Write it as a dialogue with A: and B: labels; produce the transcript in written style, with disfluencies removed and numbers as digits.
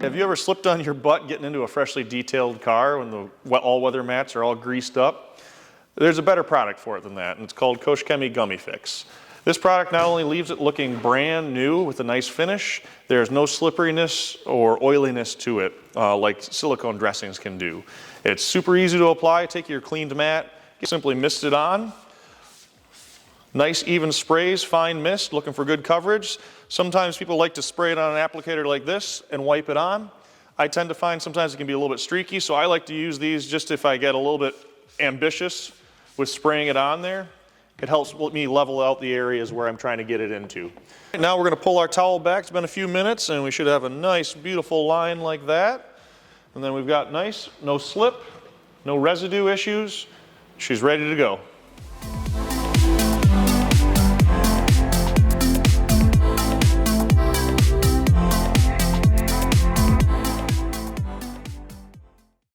A: Have you ever slipped on your butt getting into a freshly detailed car when the all-weather mats are all greased up? There's a better product for it than that, and it's called Koch Chemie Gummifix. This product not only leaves it looking brand new with a nice finish, there's no slipperiness or oiliness to it like silicone dressings can do. It's super easy to apply. Take your cleaned mat, simply mist it on. Nice even sprays, fine mist, looking for good coverage. Sometimes people like to spray it on an applicator like this and wipe it on. I tend to find sometimes it can be a little bit streaky, so I like to use these just if I get a little bit ambitious with spraying it on there. It helps me level out the areas where I'm trying to get it into. Now we're going to pull our towel back. It's been a few minutes and we should have a nice beautiful line like that. And then we've got nice, no slip, no residue issues. She's ready to go.